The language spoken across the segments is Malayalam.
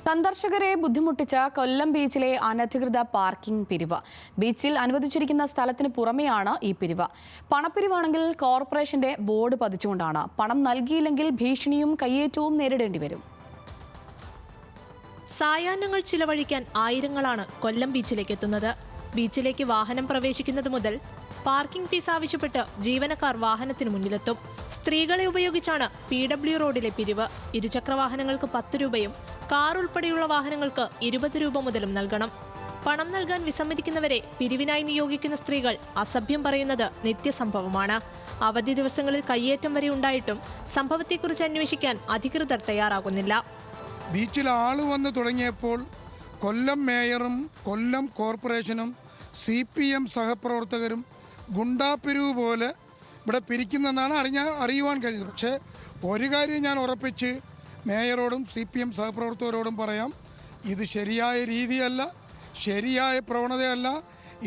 സന്ദർശകരെ ബുദ്ധിമുട്ടിച്ച കൊല്ലം ബീച്ചിലെ അനധികൃത പാർക്കിംഗ് പിരിവ്. ബീച്ചിൽ അനുവദിച്ചിരിക്കുന്ന സ്ഥലത്തിന് പുറമെയാണ് ഈ പിരിവ്. പണപ്പിരിവാണെങ്കിൽ കോർപ്പറേഷന്റെ ബോർഡ് പതിച്ചുകൊണ്ടാണ്. പണം നൽകിയില്ലെങ്കിൽ ഭീഷണിയും കയ്യേറ്റവും നേരിടേണ്ടി വരും. സായാഹ്നങ്ങൾ ചിലവഴിക്കാൻ ആയിരങ്ങളാണ് കൊല്ലം ബീച്ചിലേക്ക് എത്തുന്നത്. ബീച്ചിലേക്ക് വാഹനം പ്രവേശിക്കുന്നത് മുതൽ പാർക്കിംഗ് ഫീസ് ആവശ്യപ്പെട്ട് ജീവനക്കാർ വാഹനത്തിന് മുന്നിലെത്തും. സ്ത്രീകളെ ഉപയോഗിച്ചാണ് PW റോഡിലെ പിരിവ്. ഇരുചക്രവാഹനങ്ങൾക്ക് 10 രൂപയും കാർ ഉൾപ്പെടെയുള്ള വാഹനങ്ങൾക്ക് 20 രൂപ മുതലും നൽകണം. പണം നൽകാൻ വിസമ്മതിക്കുന്നവരെ പിരിവിനായി നിയോഗിക്കുന്ന സ്ത്രീകൾ അസഭ്യം പറയുന്നത് നിത്യസംഭവമാണ്. അവധി ദിവസങ്ങളിൽ കയ്യേറ്റം വരെ ഉണ്ടായിട്ടും സംഭവത്തെക്കുറിച്ച് അന്വേഷിക്കാൻ അധികൃതർ തയ്യാറാകുന്നില്ല. ബീച്ചിൽ ആള് വന്ന് തുടങ്ങിയപ്പോൾ കൊല്ലം മേയറും കൊല്ലം കോർപ്പറേഷനും CPM സഹപ്രവർത്തകരും ഗുണ്ടാപ്പിരിവ് പോലെ ഇവിടെ പിരിക്കുന്നെന്നാണ് അറിയുവാൻ കഴിഞ്ഞത്. പക്ഷേ ഒരു കാര്യം ഞാൻ ഉറപ്പിച്ച് മേയറോടും CPM സഹപ്രവർത്തകരോടും പറയാം, ഇത് ശരിയായ രീതിയല്ല, ശരിയായ പ്രവണതയല്ല.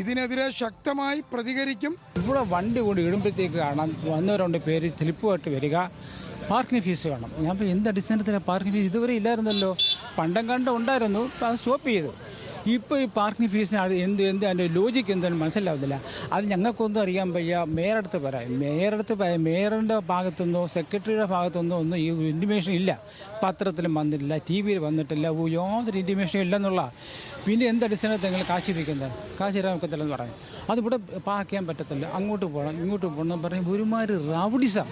ഇതിനെതിരെ ശക്തമായി പ്രതികരിക്കും. ഇവിടെ വണ്ടി കൊണ്ട് ഇടുമ്പോഴത്തേക്ക് കാണാൻ വന്നവരുണ്ട് പേര് സ്ലിപ്പുമായിട്ട് വരിക, പാർക്കിംഗ് ഫീസ് വേണം. ഞാൻ ഇപ്പോൾ എന്ത് അടിസ്ഥാനത്തിലാണ് പാർക്കിംഗ് ഫീസ്? ഇതുവരെ ഇല്ലായിരുന്നല്ലോ, പണ്ടം കണ്ട ഉണ്ടായിരുന്നു, അത് സ്റ്റോപ്പ് ചെയ്തു. ഇപ്പോൾ ഈ പാർക്കിംഗ് ഫീസിന് അതിൻ്റെ ലോജിക്ക് എന്താണെന്ന് മനസ്സിലാവുന്നില്ല. അത് ഞങ്ങൾക്കൊന്നും അറിയാൻ വയ്യ. മേയറടുത്ത് പറയാം, മേയറിൻ്റെ ഭാഗത്തുനിന്നോ സെക്രട്ടറിയുടെ ഭാഗത്തുനിന്നോ ഒന്നും ഈ ഇൻറ്റിമേഷൻ ഇല്ല. പത്രത്തിലും വന്നിട്ടില്ല, TV വന്നിട്ടില്ല, യാതൊരു ഇൻറ്റിമേഷനും ഇല്ലെന്നുള്ള. പിന്നെ എന്തടിസ്ഥാനത്തിൽ നിങ്ങൾ കാശ് ഇരിക്കുന്നത്? കാശ് ഇരാൻ ഒക്കത്തില്ലെന്ന് പറഞ്ഞു. അതിവിടെ പാർക്ക് ചെയ്യാൻ പറ്റത്തില്ല, അങ്ങോട്ട് പോകണം ഇങ്ങോട്ട് പോകണം എന്ന് പറയും. ഒരുമാതിരി റൗഡിസം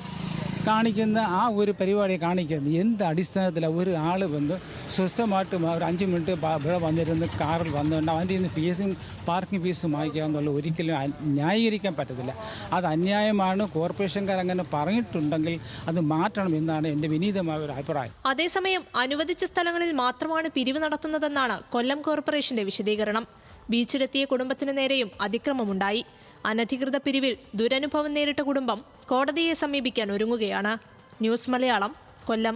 കാണിക്കുന്ന ആ ഒരു പരിപാടി കാണിക്കുന്നത് എന്ത് അടിസ്ഥാനത്തിലാണ്? ഒരു ആൾ വന്ന് സ്വസ്ഥമായിട്ട് ഒരു 5 മിനിറ്റ് ഇവിടെ വന്നിരുന്ന് കാറിൽ വന്നുകൊണ്ട് അവൻ്റെ നിന്ന് ഫീസും പാർക്കിംഗ് ഫീസും വാങ്ങിക്കാമെന്നുള്ള ഒരിക്കലും ന്യായീകരിക്കാൻ പറ്റത്തില്ല. അത് അന്യായമാണ്. കോർപ്പറേഷൻകാർ അങ്ങനെ പറഞ്ഞിട്ടുണ്ടെങ്കിൽ അത് മാറ്റണം എന്നാണ് എൻ്റെ വിനീതമായ ഒരു അഭിപ്രായം. അതേസമയം അനുവദിച്ച സ്ഥലങ്ങളിൽ മാത്രമാണ് പിരിവ് നടത്തുന്നതെന്നാണ് കൊല്ലം കോർപ്പറേഷന്റെ വിശദീകരണം. ബീച്ചിലെത്തിയ കുടുംബത്തിനു നേരെയും അതിക്രമമുണ്ടായി. അനധികൃത പിരിവിൽ ദുരനുഭവം നേരിട്ട കുടുംബം കോടതിയെ സമീപിക്കാൻ ഒരുങ്ങുകയാണ്. ന്യൂസ് മലയാളം, കൊല്ലം.